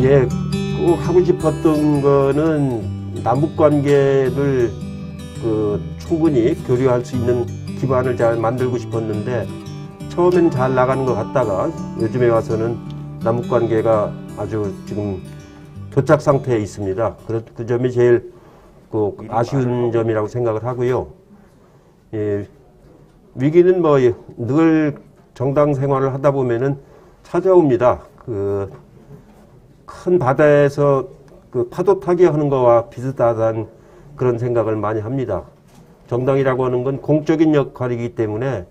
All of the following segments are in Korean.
예, 꼭 하고 싶었던 거는 남북 관계를 충분히 교류할 수 있는 기반을 잘 만들고 싶었는데 처음엔 잘 나가는 것 같다가 요즘에 와서는 남북 관계가 아주 지금 교착 상태에 있습니다. 그 점이 제일 아쉬운 점이라고 생각을 하고요. 예, 위기는 뭐 늘 정당 생활을 하다 보면은 찾아옵니다. 큰 바다에서 파도 타기 하는 거와 비슷하다는 그런 생각을 많이 합니다. 정당이라고 하는 건 공적인 역할이기 때문에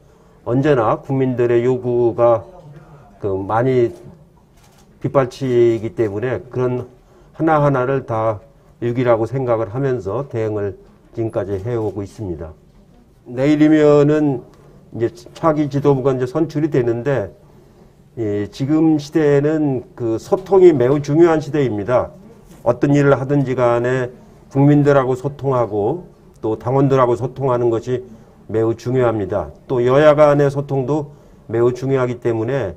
언제나 국민들의 요구가 많이 빗발치기 때문에 그런 하나하나를 다 위기라고 생각을 하면서 대응을 지금까지 해오고 있습니다. 내일이면은 이제 차기 지도부가 이제 선출이 되는데, 지금 시대에는 소통이 매우 중요한 시대입니다. 어떤 일을 하든지 간에 국민들하고 소통하고 또 당원들하고 소통하는 것이 매우 중요합니다. 또 여야 간의 소통도 매우 중요하기 때문에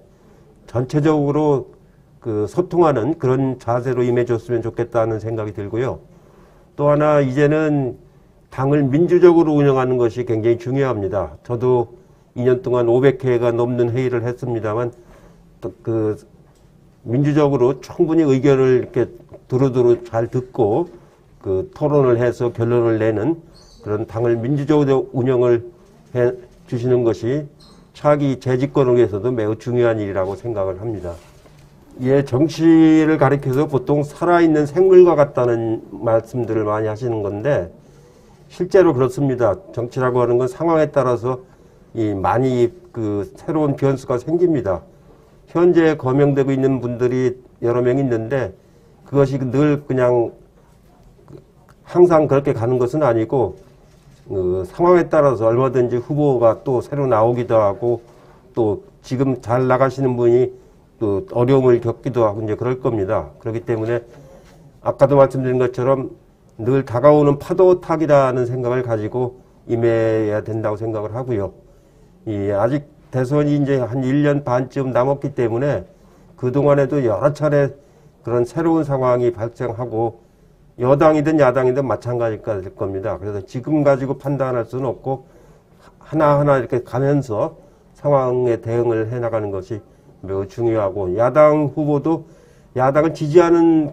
전체적으로 소통하는 그런 자세로 임해줬으면 좋겠다는 생각이 들고요. 또 하나 이제는 당을 민주적으로 운영하는 것이 굉장히 중요합니다. 저도 2년 동안 500회가 넘는 회의를 했습니다만 민주적으로 충분히 의견을 이렇게 두루두루 잘 듣고 토론을 해서 결론을 내는 그런 당을 민주적으로 운영을 해 주시는 것이 차기 재집권을 위해서도 매우 중요한 일이라고 생각을 합니다. 예, 정치를 가리켜서 보통 살아있는 생물과 같다는 말씀들을 많이 하시는 건데 실제로 그렇습니다. 정치라고 하는 건 상황에 따라서 많이 새로운 변수가 생깁니다. 현재 거명되고 있는 분들이 여러 명 있는데 그것이 늘 그냥 항상 그렇게 가는 것은 아니고 상황에 따라서 얼마든지 후보가 또 새로 나오기도 하고 또 지금 잘 나가시는 분이 또 어려움을 겪기도 하고 이제 그럴 겁니다. 그렇기 때문에 아까도 말씀드린 것처럼 늘 다가오는 파도 타기라는 생각을 가지고 임해야 된다고 생각을 하고요. 아직 대선이 이제 한 1년 반쯤 남았기 때문에 그동안에도 여러 차례 그런 새로운 상황이 발생하고 여당이든 야당이든 마찬가지가 될 겁니다. 그래서 지금 가지고 판단할 수는 없고 하나하나 이렇게 가면서 상황에 대응을 해나가는 것이 매우 중요하고 야당 후보도 야당을 지지하는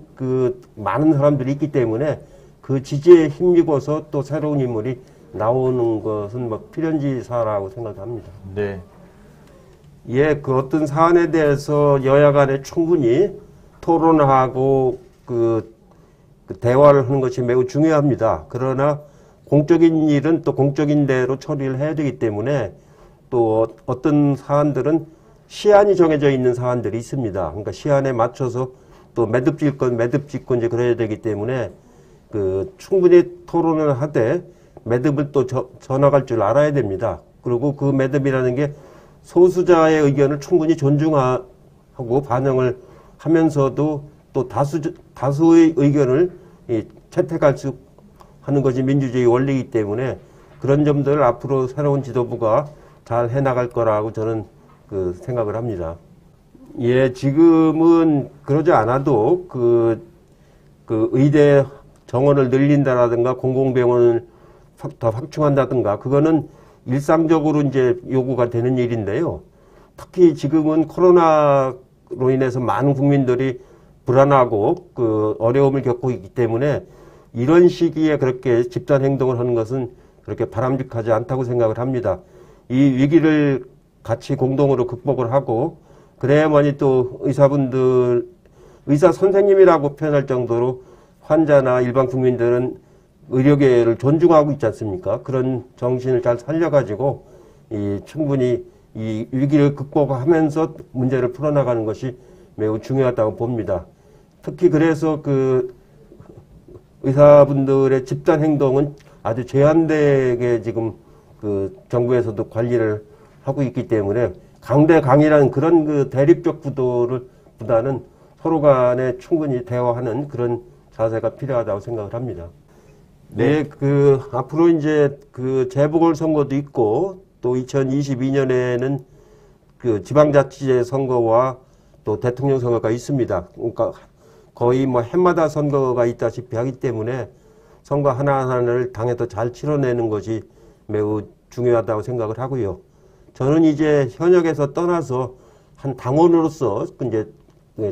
많은 사람들이 있기 때문에 그 지지에 힘입어서 또 새로운 인물이 나오는 것은 뭐 필연지사라고 생각합니다. 네. 예, 어떤 사안에 대해서 여야 간에 충분히 토론하고 대화를 하는 것이 매우 중요합니다. 그러나 공적인 일은 또 공적인 대로 처리를 해야 되기 때문에 또 어떤 사안들은 시한이 정해져 있는 사안들이 있습니다. 그러니까 시한에 맞춰서 또 매듭 질 건 매듭 짓고 이제 그래야 되기 때문에 충분히 토론을 하되 매듭을 또 져나갈 줄 알아야 됩니다. 그리고 그 매듭이라는 게 소수자의 의견을 충분히 존중하고 반영을 하면서도 또 다수의 의견을 채택할 수 하는 것이 민주주의 원리이기 때문에 그런 점들을 앞으로 새로운 지도부가 잘 해나갈 거라고 저는 생각을 합니다. 예, 지금은 그러지 않아도 의대 정원을 늘린다라든가 공공병원을 더 확충한다든가 그거는 일상적으로 이제 요구가 되는 일인데요. 특히 지금은 코로나로 인해서 많은 국민들이 불안하고 어려움을 겪고 있기 때문에 이런 시기에 그렇게 집단 행동을 하는 것은 그렇게 바람직하지 않다고 생각을 합니다. 이 위기를 같이 공동으로 극복을 하고 그래야만이 또 의사 선생님이라고 표현할 정도로 환자나 일반 국민들은 의료계를 존중하고 있지 않습니까? 그런 정신을 잘 살려가지고 충분히 이 위기를 극복하면서 문제를 풀어나가는 것이 매우 중요하다고 봅니다. 특히 그래서 의사분들의 집단 행동은 아주 제한되게 지금 정부에서도 관리를 하고 있기 때문에 강대강이라는 그런 대립적 구도보다는 서로 간에 충분히 대화하는 그런 자세가 필요하다고 생각을 합니다. 네, 앞으로 이제 재보궐선거도 있고 또 2022년에는 지방자치제 선거와 또 대통령 선거가 있습니다. 그러니까 거의 뭐 해마다 선거가 있다시피 하기 때문에 선거 하나하나를 당에서 잘 치러내는 것이 매우 중요하다고 생각을 하고요. 저는 이제 현역에서 떠나서 한 당원으로서 이제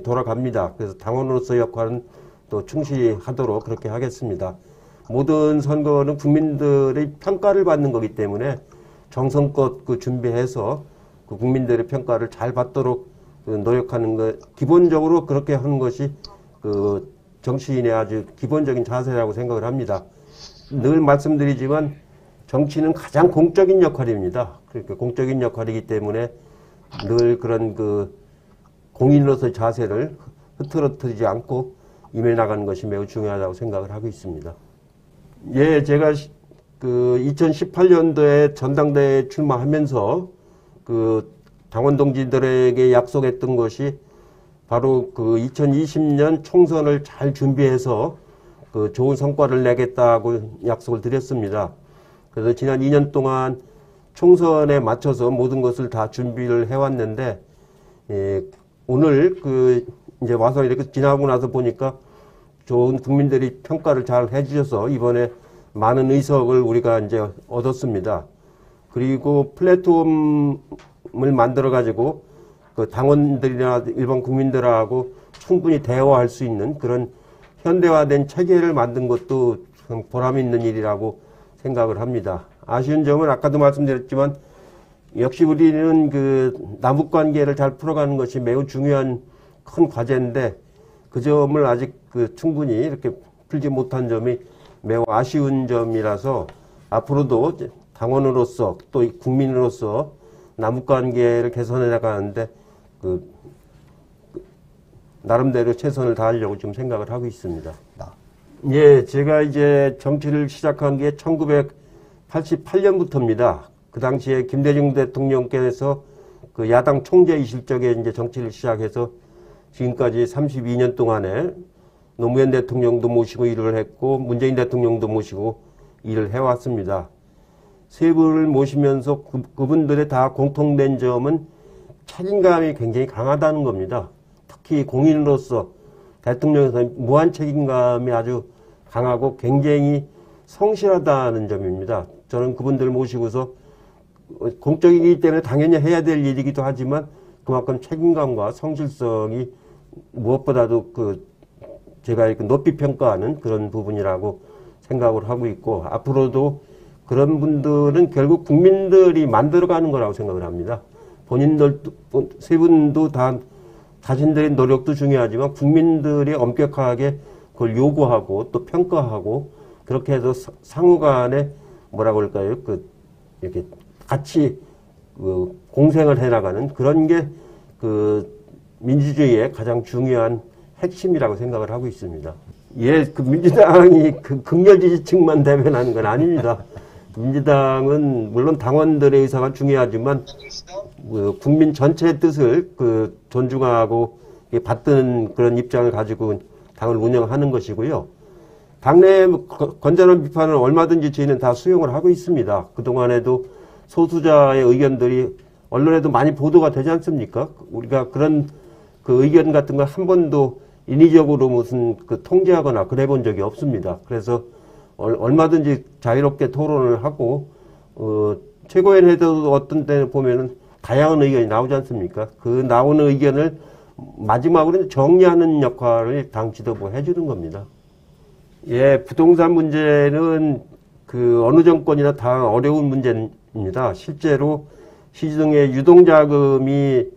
돌아갑니다. 그래서 당원으로서 역할은 또 충실히 하도록 그렇게 하겠습니다. 모든 선거는 국민들의 평가를 받는 거기 때문에 정성껏 준비해서 국민들의 평가를 잘 받도록 노력하는 것, 기본적으로 그렇게 하는 것이 정치인의 아주 기본적인 자세라고 생각을 합니다. 늘 말씀드리지만 정치는 가장 공적인 역할입니다. 그러니까 공적인 역할이기 때문에 늘 그런 공인으로서의 자세를 흐트러뜨리지 않고 임해 나가는 것이 매우 중요하다고 생각을 하고 있습니다. 예, 제가 2018년도에 전당대회에 출마하면서 당원 동지들에게 약속했던 것이 바로 2020년 총선을 잘 준비해서 좋은 성과를 내겠다고 약속을 드렸습니다. 그래서 지난 2년 동안 총선에 맞춰서 모든 것을 다 준비를 해왔는데, 오늘 이제 와서 이렇게 지나고 나서 보니까 좋은 국민들이 평가를 잘 해주셔서 이번에 많은 의석을 우리가 이제 얻었습니다. 그리고 플랫폼을 만들어가지고 당원들이나 일반 국민들하고 충분히 대화할 수 있는 그런 현대화된 체계를 만든 것도 보람 있는 일이라고 생각을 합니다. 아쉬운 점은 아까도 말씀드렸지만 역시 우리는 남북관계를 잘 풀어가는 것이 매우 중요한 큰 과제인데 그 점을 아직 충분히 이렇게 풀지 못한 점이 매우 아쉬운 점이라서 앞으로도 당원으로서 또 국민으로서 남북관계를 개선해 나가는데 나름대로 최선을 다하려고 지금 생각을 하고 있습니다. 예, 제가 이제 정치를 시작한 게 1988년부터입니다. 그 당시에 김대중 대통령께서 야당 총재이실 적에 이제 정치를 시작해서 지금까지 32년 동안에 노무현 대통령도 모시고 일을 했고 문재인 대통령도 모시고 일을 해왔습니다. 세 분을 모시면서 그분들의 다 공통된 점은 책임감이 굉장히 강하다는 겁니다. 특히 공인으로서 대통령에서 무한 책임감이 아주 강하고 굉장히 성실하다는 점입니다. 저는 그분들 모시고서 공적이기 때문에 당연히 해야 될 일이기도 하지만 그만큼 책임감과 성실성이 무엇보다도 제가 이렇게 높이 평가하는 그런 부분이라고 생각을 하고 있고 앞으로도 그런 분들은 결국 국민들이 만들어가는 거라고 생각을 합니다. 본인들 세 분도 다 자신들의 노력도 중요하지만 국민들이 엄격하게 그걸 요구하고 또 평가하고 그렇게 해서 상호간에 뭐라고 할까요? 이렇게 같이 공생을 해나가는 그런 게 민주주의의 가장 중요한 핵심이라고 생각을 하고 있습니다. 예, 민주당이 극렬 지지층만 대변하는 건 아닙니다. 민주당은 물론 당원들의 의사가 중요하지만 국민 전체의 뜻을 존중하고 받드는 그런 입장을 가지고 당을 운영하는 것이고요. 당내 건전한 비판을 얼마든지 저희는 다 수용을 하고 있습니다. 그동안에도 소수자의 의견들이 언론에도 많이 보도가 되지 않습니까? 우리가 그런 의견 같은 걸 한 번도 인위적으로 무슨 통제하거나 그래 본 적이 없습니다. 그래서 얼마든지 자유롭게 토론을 하고 최고위원회도 어떤 때는 보면은 다양한 의견이 나오지 않습니까? 그 나오는 의견을 마지막으로 정리하는 역할을 당 지도부가 해주는 겁니다. 예, 부동산 문제는 어느 정권이나 다 어려운 문제입니다. 실제로 시중에 유동자금이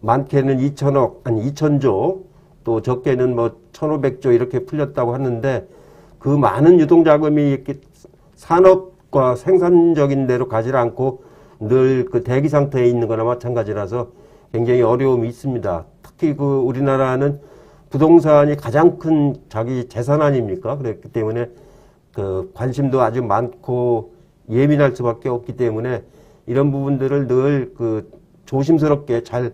많게는 2천억, 아니 2천조, 또 적게는 1,500조 이렇게 풀렸다고 하는데 그 많은 유동자금이 이렇게 산업과 생산적인 데로 가지 않고 늘 대기 상태에 있는 거나 마찬가지라서 굉장히 어려움이 있습니다. 특히 우리나라는 부동산이 가장 큰 자기 재산 아닙니까? 그렇기 때문에 관심도 아주 많고 예민할 수밖에 없기 때문에 이런 부분들을 늘 조심스럽게 잘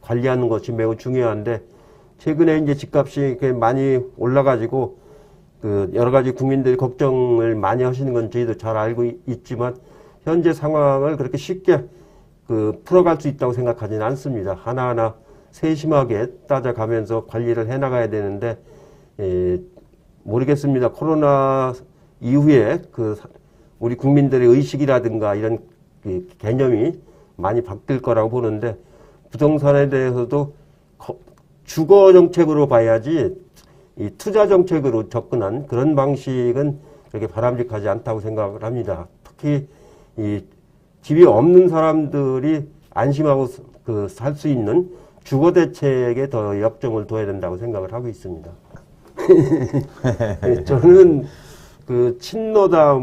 관리하는 것이 매우 중요한데 최근에 이제 집값이 많이 올라가지고 여러 가지 국민들이 걱정을 많이 하시는 건 저희도 잘 알고 있지만 현재 상황을 그렇게 쉽게 풀어갈 수 있다고 생각하지는 않습니다. 하나하나 세심하게 따져가면서 관리를 해나가야 되는데, 모르겠습니다. 코로나 이후에 우리 국민들의 의식이라든가 이런 개념이 많이 바뀔 거라고 보는데, 부동산에 대해서도 주거 정책으로 봐야지 이 투자 정책으로 접근한 그런 방식은 그렇게 바람직하지 않다고 생각을 합니다. 특히 이 집이 없는 사람들이 안심하고 살 수 있는 주거 대책에 더 역점을 둬야 된다고 생각을 하고 있습니다. 저는 친노다,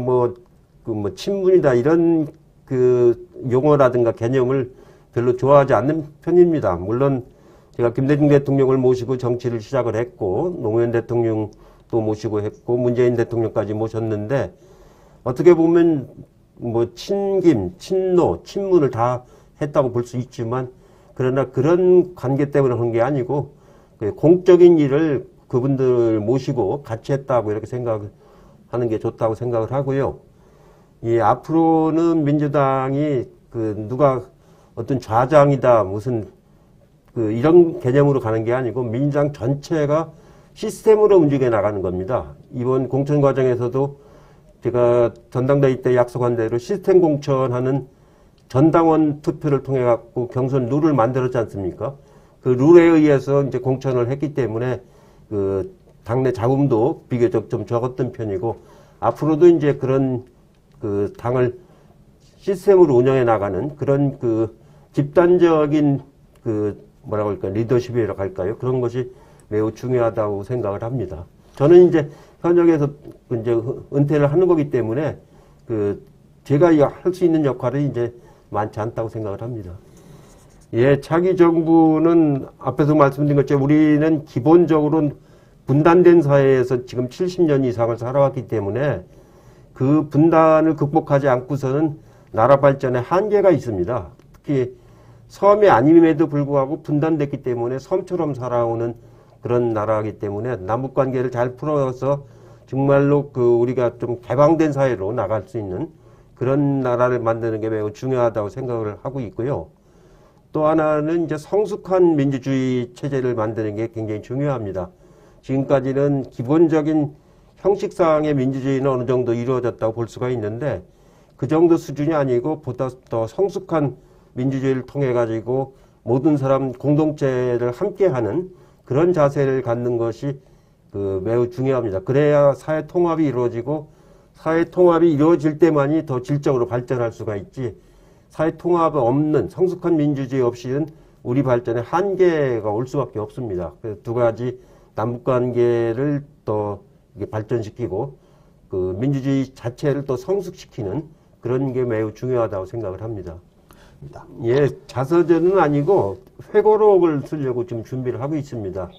친문이다 이런 용어라든가 개념을 별로 좋아하지 않는 편입니다. 물론 제가 김대중 대통령을 모시고 정치를 시작을 했고, 노무현 대통령도 모시고 했고, 문재인 대통령까지 모셨는데, 어떻게 보면 친김, 친노, 친문을 다 했다고 볼 수 있지만, 그러나 그런 관계 때문에 한 게 아니고 공적인 일을 그분들 모시고 같이 했다고 이렇게 생각하는 게 좋다고 생각을 하고요. 앞으로는 민주당이 누가 어떤 좌장이다 무슨 이런 개념으로 가는 게 아니고 민주당 전체가 시스템으로 움직여 나가는 겁니다. 이번 공천 과정에서도 제가 전당대회 때 약속한 대로 시스템 공천하는 전당원 투표를 통해 갖고 경선 룰을 만들었지 않습니까? 그 룰에 의해서 이제 공천을 했기 때문에 당내 잡음도 비교적 좀 적었던 편이고, 앞으로도 이제 그런 당을 시스템으로 운영해 나가는 그런 집단적인 뭐라고 할까, 리더십이라고 할까요? 그런 것이 매우 중요하다고 생각을 합니다. 저는 이제 현역에서 이제 은퇴를 하는 거기 때문에 제가 할 수 있는 역할이 이제 많지 않다고 생각을 합니다. 예, 차기 정부는 앞에서 말씀드린 것처럼 우리는 기본적으로 분단된 사회에서 지금 70년 이상을 살아왔기 때문에 그 분단을 극복하지 않고서는 나라 발전에 한계가 있습니다. 특히 섬이 아님에도 불구하고 분단됐기 때문에 섬처럼 살아오는 그런 나라이기 때문에 남북관계를 잘 풀어서 정말로 우리가 좀 개방된 사회로 나갈 수 있는 그런 나라를 만드는 게 매우 중요하다고 생각을 하고 있고요. 또 하나는 이제 성숙한 민주주의 체제를 만드는 게 굉장히 중요합니다. 지금까지는 기본적인 형식상의 민주주의는 어느 정도 이루어졌다고 볼 수가 있는데, 그 정도 수준이 아니고 보다 더 성숙한 민주주의를 통해 가지고 모든 사람 공동체를 함께하는 그런 자세를 갖는 것이 매우 중요합니다. 그래야 사회 통합이 이루어지고, 사회 통합이 이루어질 때만이 더 질적으로 발전할 수가 있지, 사회 통합이 없는 성숙한 민주주의 없이는 우리 발전에 한계가 올 수밖에 없습니다. 그래서 두 가지 남북관계를 더 발전시키고 민주주의 자체를 또 성숙시키는 그런 게 매우 중요하다고 생각을 합니다. 예, 자서전은 아니고 회고록을 쓰려고 지금 준비를 하고 있습니다.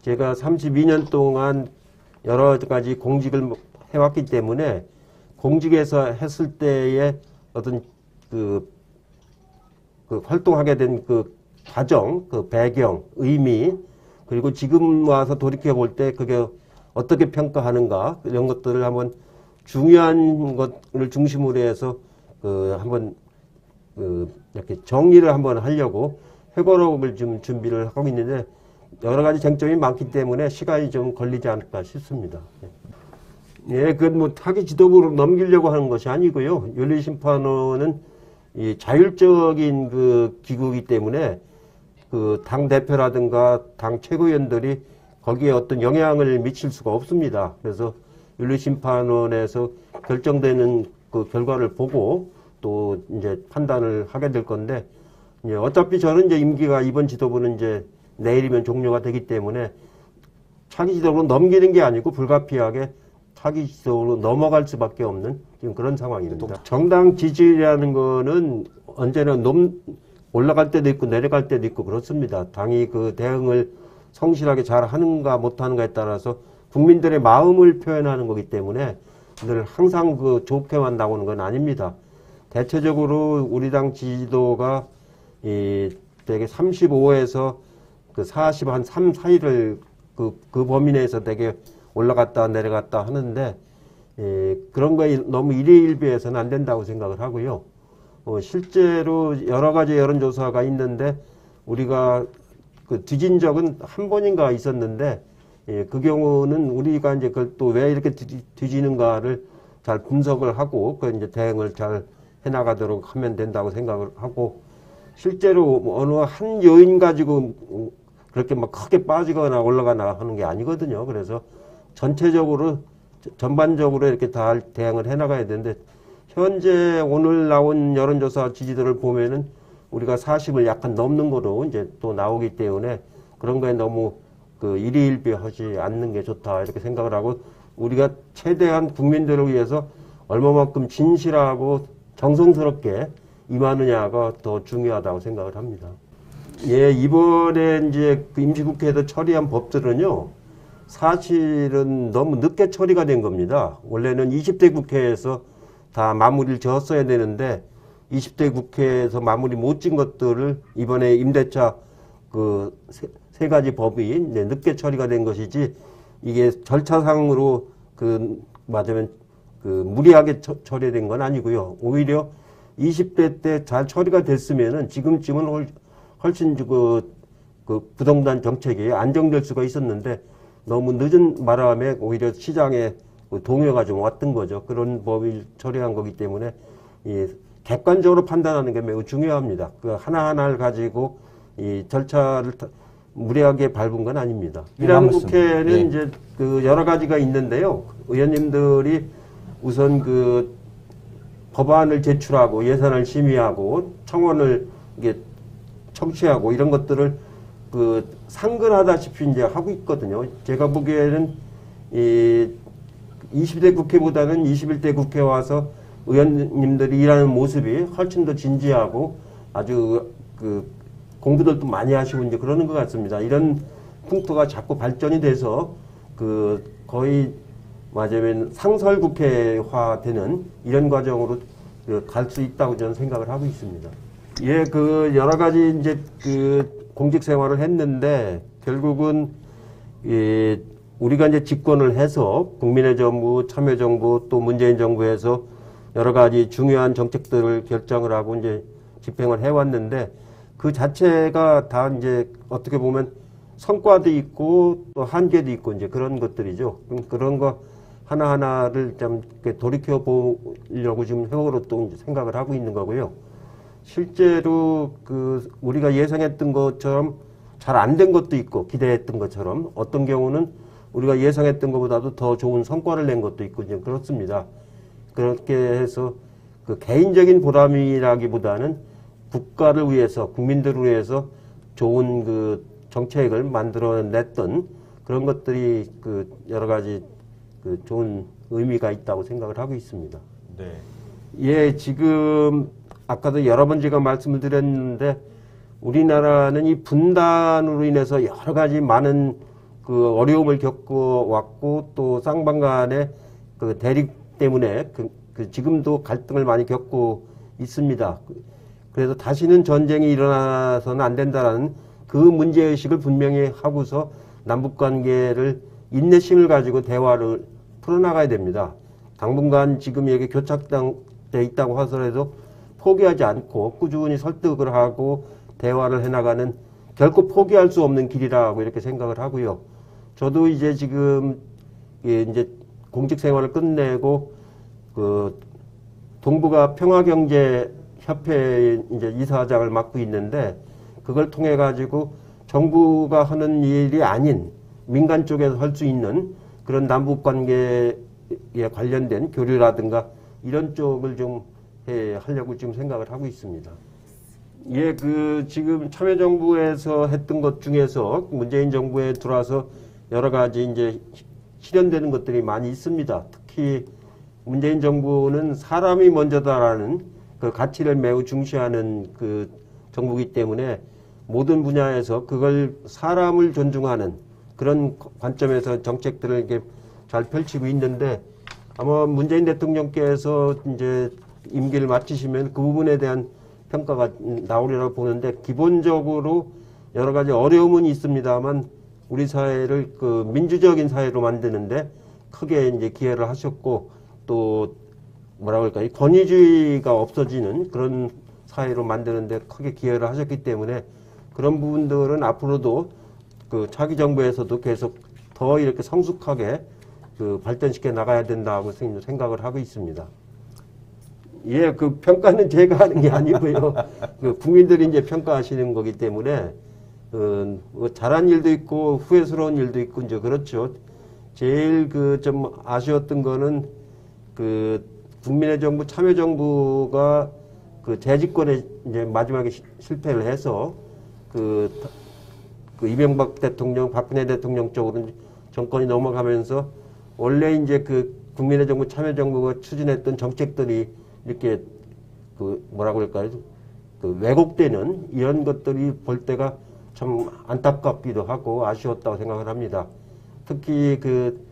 제가 32년 동안 여러 가지 공직을 해왔기 때문에 공직에서 했을 때의 어떤 활동하게 된 과정, 배경, 의미, 그리고 지금 와서 돌이켜 볼 때 그게 어떻게 평가하는가, 이런 것들을 한번 중요한 것을 중심으로 해서 한번 이렇게 정리를 한번 하려고 회고록을 좀 준비를 하고 있는데, 여러 가지 쟁점이 많기 때문에 시간이 좀 걸리지 않을까 싶습니다. 예, 그건 타기 지도부로 넘기려고 하는 것이 아니고요. 윤리심판원은 이 자율적인 기구이기 때문에 당 대표라든가 당 최고위원들이 거기에 어떤 영향을 미칠 수가 없습니다. 그래서 윤리심판원에서 결정되는 결과를 보고 또 이제 판단을 하게 될 건데, 어차피 저는 이제 임기가 이번 지도부는 이제 내일이면 종료가 되기 때문에 차기 지도부로 넘기는 게 아니고 불가피하게 차기 지도부로 넘어갈 수밖에 없는 지금 그런 상황입니다. 정당 지지율이라는 거는 언제나 올라갈 때도 있고 내려갈 때도 있고 그렇습니다. 당이 대응을 성실하게 잘 하는가 못하는가에 따라서 국민들의 마음을 표현하는 거기 때문에 늘 항상 좋게만 나오는 건 아닙니다. 대체적으로 우리 당 지지도가 되게 35에서 40 한 3 사이를 그 범위 내에서 되게 올라갔다 내려갔다 하는데, 그런 거에 너무 일희일비해서는 안 된다고 생각을 하고요. 실제로 여러 가지 여론조사가 있는데 우리가 그 뒤진 적은 한 번인가 있었는데, 예, 그 경우는 우리가 이제 그걸 또 왜 이렇게 뒤지는가를 잘 분석을 하고, 그 이제 대응을 잘 해나가도록 하면 된다고 생각을 하고, 실제로 뭐 어느 한 요인 가지고 그렇게 막 크게 빠지거나 올라가나 하는 게 아니거든요. 그래서 전체적으로, 전반적으로 이렇게 다 대응을 해나가야 되는데, 현재 오늘 나온 여론조사 지지도를 보면은 우리가 40을 약간 넘는 거로 이제 또 나오기 때문에 그런 거에 너무 그 일희일비하지 않는 게 좋다 이렇게 생각을 하고, 우리가 최대한 국민들을 위해서 얼마만큼 진실하고 정성스럽게 임하느냐가 더 중요하다고 생각을 합니다. 예, 이번에 이제 그 임시국회에서 처리한 법들은요, 사실은 너무 늦게 처리가 된 겁니다. 원래는 20대 국회에서 다 마무리를 지었어야 되는데 20대 국회에서 마무리 못 진 것들을 이번에 임대차 그 세 가지 법이 이제 늦게 처리가 된 것이지, 이게 절차상으로 그 맞으면 그 무리하게 처리된 건 아니고요. 오히려 20대 때 잘 처리가 됐으면은 지금쯤은 훨씬 그 부동산 정책이 안정될 수가 있었는데, 너무 늦은 바람에 오히려 시장에 동요가 좀 왔던 거죠. 그런 법을 처리한 거기 때문에 이 객관적으로 판단하는 게 매우 중요합니다. 그 하나하나를 가지고 이 절차를 무리하게 밟은 건 아닙니다. 이란 국회는 네. 이제 그 여러 가지가 있는데요. 의원님들이 우선 그 법안을 제출하고 예산을 심의하고 청원을 이게 청취하고 이런 것들을 그 상근하다시피 이제 하고 있거든요. 제가 보기에는 이 20대 국회보다는 21대 국회 와서 의원님들이 일하는 모습이 훨씬 더 진지하고 아주 그 공부들도 많이 하시고 이제 그러는 것 같습니다. 이런 풍토가 자꾸 발전이 돼서 그 거의 맞으면 상설국회화되는 이런 과정으로 갈 수 있다고 저는 생각을 하고 있습니다. 예, 그 여러 가지 이제 그 공직 생활을 했는데 결국은 이 우리가 이제 집권을 해서 국민의 정부, 참여정부 또 문재인 정부에서 여러 가지 중요한 정책들을 결정을 하고 이제 집행을 해왔는데, 그 자체가 다 이제 어떻게 보면 성과도 있고 또 한계도 있고 이제 그런 것들이죠. 그런 거 하나하나를 좀 돌이켜 보려고 지금 세월호 또 이제 생각을 하고 있는 거고요. 실제로 그 우리가 예상했던 것처럼 잘 안 된 것도 있고 기대했던 것처럼 어떤 경우는 우리가 예상했던 것보다도 더 좋은 성과를 낸 것도 있고 이제 그렇습니다. 그렇게 해서 그 개인적인 보람이라기보다는 국가를 위해서, 국민들을 위해서 좋은 그 정책을 만들어냈던 그런 것들이 그 여러 가지 그 좋은 의미가 있다고 생각을 하고 있습니다. 네. 예, 지금 아까도 여러 번 제가 말씀을 드렸는데 우리나라는 이 분단으로 인해서 여러 가지 많은 그 어려움을 겪어왔고 또 쌍방 간의 그 대립 때문에 그 지금도 갈등을 많이 겪고 있습니다. 그래서 다시는 전쟁이 일어나서는 안 된다라는 그 문제의식을 분명히 하고서 남북관계를 인내심을 가지고 대화를 풀어나가야 됩니다. 당분간 지금 여기 교착돼 있다고 하더라도 포기하지 않고 꾸준히 설득을 하고 대화를 해나가는 결코 포기할 수 없는 길이라고 이렇게 생각을 하고요. 저도 이제 지금 이제 공직 생활을 끝내고 그 동북아 평화경제협회 이제 이사장을 맡고 있는데, 그걸 통해 가지고 정부가 하는 일이 아닌 민간 쪽에서 할 수 있는 그런 남북 관계에 관련된 교류라든가 이런 쪽을 좀 하려고 지금 생각을 하고 있습니다. 예, 그 지금 참여정부에서 했던 것 중에서 문재인 정부에 들어와서 여러 가지 이제 실현되는 것들이 많이 있습니다. 특히 문재인 정부는 사람이 먼저다라는 그 가치를 매우 중시하는 그 정부이기 때문에 모든 분야에서 그걸 사람을 존중하는 그런 관점에서 정책들을 이렇게 잘 펼치고 있는데, 아마 문재인 대통령께서 이제 임기를 마치시면 그 부분에 대한 평가가 나오리라고 보는데, 기본적으로 여러 가지 어려움은 있습니다만 우리 사회를 그 민주적인 사회로 만드는데 크게 이제 기여를 하셨고, 또 뭐라고 할까요? 권위주의가 없어지는 그런 사회로 만드는데 크게 기여를 하셨기 때문에 그런 부분들은 앞으로도 그 차기 정부에서도 계속 더 이렇게 성숙하게 그 발전시켜 나가야 된다고 생각을 하고 있습니다. 예, 그 평가는 제가 하는 게 아니고요. 그 국민들이 이제 평가하시는 거기 때문에 뭐 잘한 일도 있고 후회스러운 일도 있고 이제 그렇죠. 제일 그 좀 아쉬웠던 거는 그 국민의 정부 참여정부가 그 재집권에 이제 마지막에 실패를 해서 그 이명박 대통령, 박근혜 대통령 쪽으로 정권이 넘어가면서 원래 이제 그 국민의 정부 참여정부가 추진했던 정책들이 이렇게 그 뭐라고 할까요? 그 왜곡되는 이런 것들이 볼 때가 참 안타깝기도 하고 아쉬웠다고 생각을 합니다. 특히 그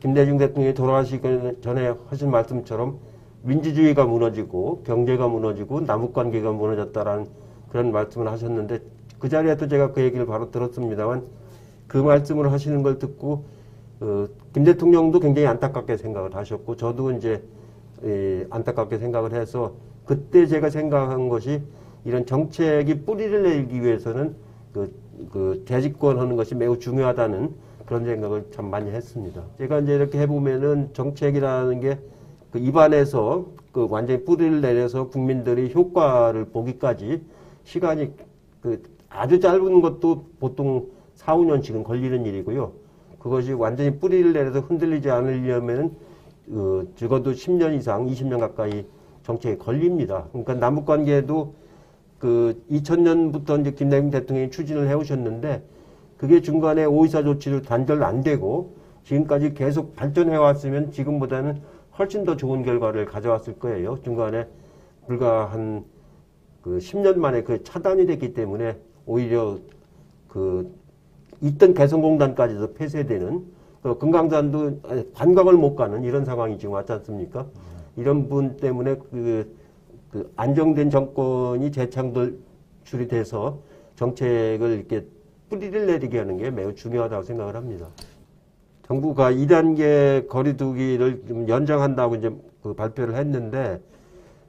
김대중 대통령이 돌아가시기 전에 하신 말씀처럼 민주주의가 무너지고 경제가 무너지고 남북관계가 무너졌다라는 그런 말씀을 하셨는데 그 자리에도 제가 그 얘기를 바로 들었습니다만 그 말씀을 하시는 걸 듣고 김 대통령도 굉장히 안타깝게 생각을 하셨고 저도 이제 안타깝게 생각을 해서 그때 제가 생각한 것이 이런 정책이 뿌리를 내기 위해서는 그 재집권하는 것이 매우 중요하다는 그런 생각을 참 많이 했습니다. 제가 이제 이렇게 해보면은 정책이라는 게 그 입안에서 그 완전히 뿌리를 내려서 국민들이 효과를 보기까지 시간이 그 아주 짧은 것도 보통 4, 5년씩은 걸리는 일이고요. 그것이 완전히 뿌리를 내려서 흔들리지 않으려면 적어도 10년 이상, 20년 가까이 정책에 걸립니다. 그러니까 남북관계도 그 2000년부터 이제 김대중 대통령이 추진을 해오셨는데 그게 중간에 오이사 조치로 단절 안 되고 지금까지 계속 발전해 왔으면 지금보다는 훨씬 더 좋은 결과를 가져왔을 거예요. 중간에 불과 한 그 10년 만에 그 차단이 됐기 때문에 오히려 그 있던 개성공단까지도 폐쇄되는 금강산도 관광을 못 가는 이런 상황이 지금 왔지 않습니까? 이런 분 때문에 그 안정된 정권이 재창출이 돼서 정책을 이렇게 뿌리를 내리게 하는 게 매우 중요하다고 생각을 합니다. 정부가 2단계 거리두기를 좀 연장한다고 이제 그 발표를 했는데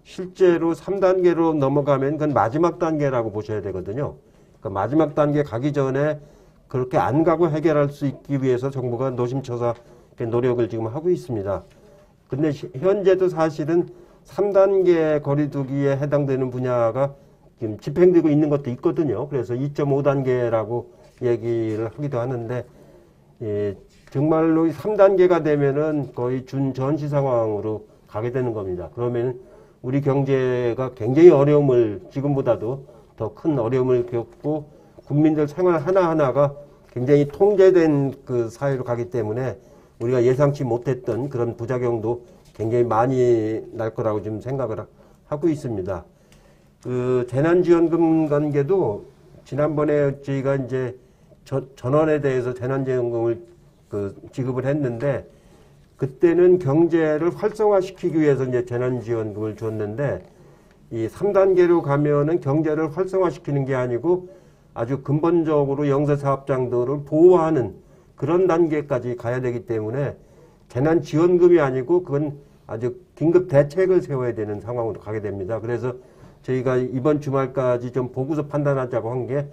실제로 3단계로 넘어가면 그건 마지막 단계라고 보셔야 되거든요. 그러니까 마지막 단계 가기 전에 그렇게 안 가고 해결할 수 있기 위해서 정부가 노심초사 노력을 지금 하고 있습니다. 근데 현재도 사실은 3단계 거리두기에 해당되는 분야가 지금 집행되고 있는 것도 있거든요. 그래서 2.5단계라고 얘기를 하기도 하는데, 정말로 3단계가 되면은 거의 준전시 상황으로 가게 되는 겁니다. 그러면 우리 경제가 굉장히 어려움을, 지금보다도 더 큰 어려움을 겪고 국민들 생활 하나하나가 굉장히 통제된 그 사회로 가기 때문에 우리가 예상치 못했던 그런 부작용도 굉장히 많이 날 거라고 지금 생각을 하고 있습니다. 그 재난지원금 관계도 지난번에 저희가 이제 전원에 대해서 재난지원금을 지급을 했는데 그때는 경제를 활성화시키기 위해서 이제 재난지원금을 줬는데 이 3단계로 가면은 경제를 활성화시키는 게 아니고 아주 근본적으로 영세사업장들을 보호하는 그런 단계까지 가야 되기 때문에 재난지원금이 아니고 그건 아주 긴급 대책을 세워야 되는 상황으로 가게 됩니다. 그래서 저희가 이번 주말까지 좀 보고서 판단하자고 한 게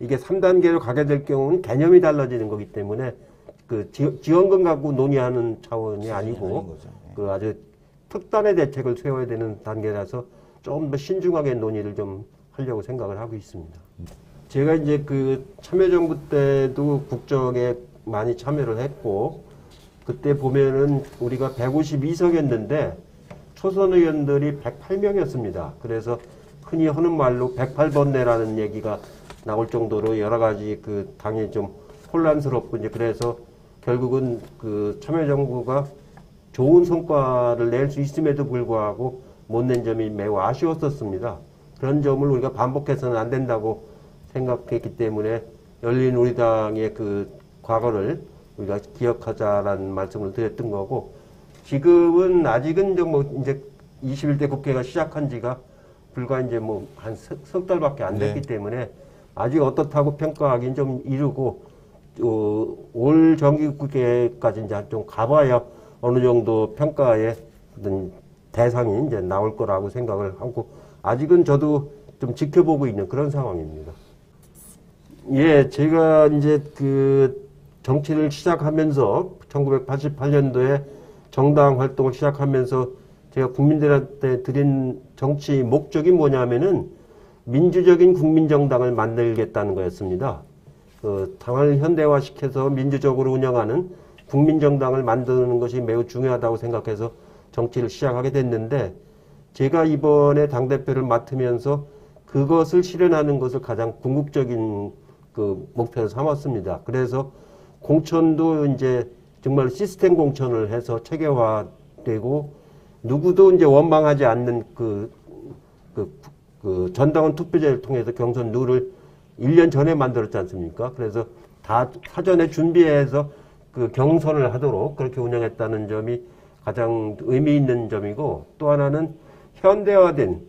이게 3단계로 가게 될 경우는 개념이 달라지는 거기 때문에 그 지원금 갖고 논의하는 차원이 아니고 그 아주 특단의 대책을 세워야 되는 단계라서 좀 더 신중하게 논의를 좀 하려고 생각을 하고 있습니다. 제가 이제 그 참여정부 때도 국정에 많이 참여를 했고 그때 보면은 우리가 152석이었는데 초선 의원들이 108명이었습니다. 그래서 흔히 하는 말로 108번뇌라는 얘기가 나올 정도로 여러 가지 그 당이 좀 혼란스럽고 이제 그래서 결국은 그 참여정부가 좋은 성과를 낼 수 있음에도 불구하고 못 낸 점이 매우 아쉬웠었습니다. 그런 점을 우리가 반복해서는 안 된다고 생각했기 때문에 열린우리당의 그 과거를 우리가 기억하자라는 말씀을 드렸던 거고 지금은 아직은 뭐 이제 21대 국회가 시작한 지가 불과 이제 뭐 한 석 달밖에 안 됐기 때문에 아직 어떻다고 평가하기는 좀 이르고 올 정기국회까지 이제 좀 가봐야 어느 정도 평가의 어떤 대상이 이제 나올 거라고 생각을 하고 아직은 저도 좀 지켜보고 있는 그런 상황입니다. 예, 제가 이제 그 정치를 시작하면서 1988년도에 정당 활동을 시작하면서 제가 국민들한테 드린 정치 목적이 뭐냐면은 민주적인 국민정당을 만들겠다는 거였습니다. 그 당을 현대화시켜서 민주적으로 운영하는 국민정당을 만드는 것이 매우 중요하다고 생각해서 정치를 시작하게 됐는데, 제가 이번에 당대표를 맡으면서 그것을 실현하는 것을 가장 궁극적인 그 목표를 삼았습니다. 그래서 공천도 이제 정말 시스템 공천을 해서 체계화되고, 누구도 이제 원망하지 않는 그 전당원 투표제를 통해서 경선 룰을 1년 전에 만들었지 않습니까? 그래서 다 사전에 준비해서 그 경선을 하도록 그렇게 운영했다는 점이 가장 의미 있는 점이고, 또 하나는 현대화된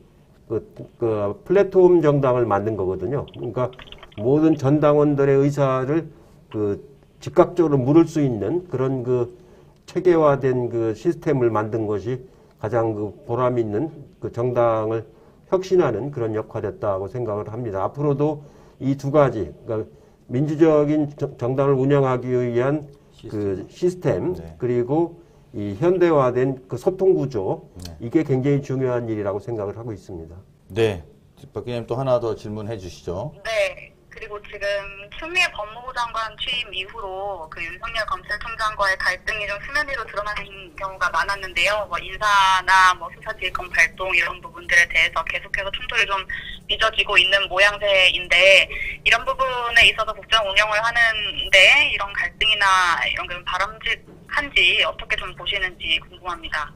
그 플랫폼 정당을 만든 거거든요. 그러니까 모든 전당원들의 의사를 그 즉각적으로 물을 수 있는 그런 그 체계화된 그 시스템을 만든 것이 가장 그 보람 있는 그 정당을 혁신하는 그런 역할이었다고 생각을 합니다. 앞으로도 이 두 가지, 그러니까 민주적인 정당을 운영하기 위한 그 시스템, 네. 그리고 이 현대화된 그 소통 구조, 네. 이게 굉장히 중요한 일이라고 생각을 하고 있습니다. 네. 박 기자님 또 하나 더 질문해 주시죠. 네. 그리고 지금 추미애 법무부 장관 취임 이후로 그 윤석열 검찰총장과의 갈등이 좀 수면 위로 드러나는 경우가 많았는데요. 뭐 인사나 뭐 수사지휘권 발동 이런 부분들에 대해서 계속해서 충돌이 좀 빚어지고 있는 모양새인데, 이런 부분에 있어서 국정 운영을 하는데 이런 갈등이나 이런 게 좀 바람직한지 어떻게 좀 보시는지 궁금합니다.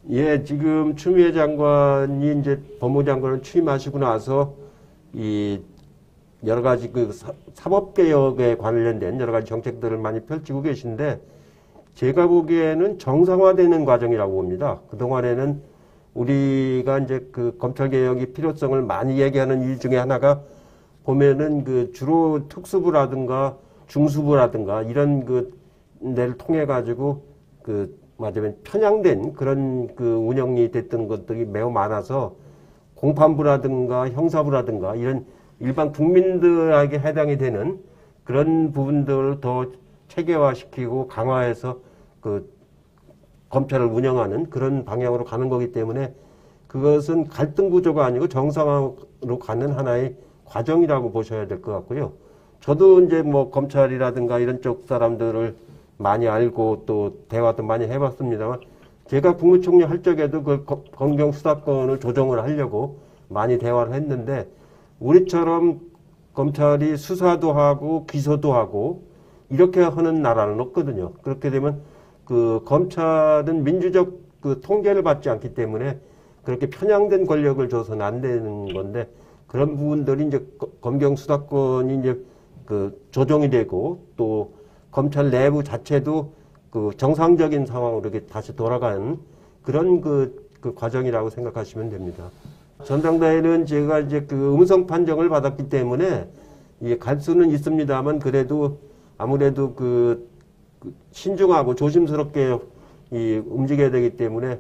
예, 지금 추미애 장관이 이제 법무부 장관을 취임하시고 나서 이 여러 가지 그 사법개혁에 관련된 여러 가지 정책들을 많이 펼치고 계신데, 제가 보기에는 정상화되는 과정이라고 봅니다. 그동안에는 우리가 이제 그 검찰개혁의 필요성을 많이 얘기하는 일 중에 하나가 보면은 그 주로 특수부라든가 중수부라든가 이런 그 데를 통해 가지고 그 맞으면 편향된 그런 그 운영이 됐던 것들이 매우 많아서 공판부라든가 형사부라든가 이런 일반 국민들에게 해당이 되는 그런 부분들을 더 체계화시키고 강화해서 그 검찰을 운영하는 그런 방향으로 가는 거기 때문에 그것은 갈등 구조가 아니고 정상화로 가는 하나의 과정이라고 보셔야 될 것 같고요. 저도 이제 뭐 검찰이라든가 이런 쪽 사람들을 많이 알고 또 대화도 많이 해봤습니다만, 제가 국무총리 할 적에도 그 검경 수사권을 조정을 하려고 많이 대화를 했는데, 우리처럼 검찰이 수사도 하고 기소도 하고 이렇게 하는 나라는 없거든요. 그렇게 되면 그 검찰은 민주적 그 통제를 받지 않기 때문에 그렇게 편향된 권력을 줘서는 안 되는 건데, 그런 부분들이 이제 검경 수사권이 이제 그 조정이 되고, 또 검찰 내부 자체도 그 정상적인 상황으로 이렇게 다시 돌아가는 그런 그 과정이라고 생각하시면 됩니다. 전당대회는 제가 이제 그 음성 판정을 받았기 때문에 갈 수는 있습니다만, 그래도 아무래도 그 신중하고 조심스럽게 움직여야 되기 때문에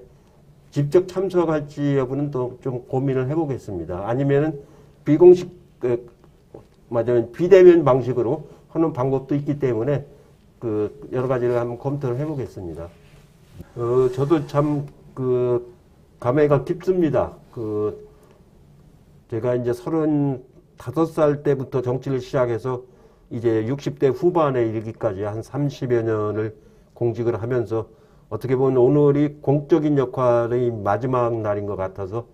직접 참석할지 여부는 또 좀 고민을 해보겠습니다. 아니면은 비공식 맞아요, 비대면 방식으로 하는 방법도 있기 때문에 그 여러 가지를 한번 검토를 해보겠습니다. 저도 참 그 감회가 깊습니다. 제가 이제 35살 때부터 정치를 시작해서 이제 60대 후반에 이르기까지 한 30여 년을 공직을 하면서, 어떻게 보면 오늘이 공적인 역할의 마지막 날인 것 같아서,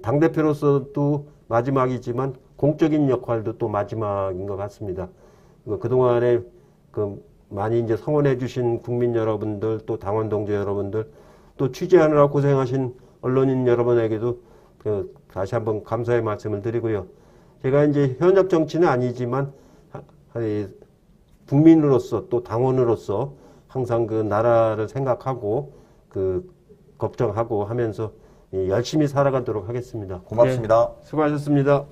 당대표로서도 마지막이지만 공적인 역할도 또 마지막인 것 같습니다. 그동안에 많이 이제 성원해 주신 국민 여러분들, 또 당원 동지 여러분들, 또 취재하느라 고생하신 언론인 여러분에게도 다시 한번 감사의 말씀을 드리고요. 제가 이제 현역 정치는 아니지만 국민으로서 또 당원으로서 항상 그 나라를 생각하고 걱정하고 하면서 열심히 살아가도록 하겠습니다. 고맙습니다. 네, 수고하셨습니다.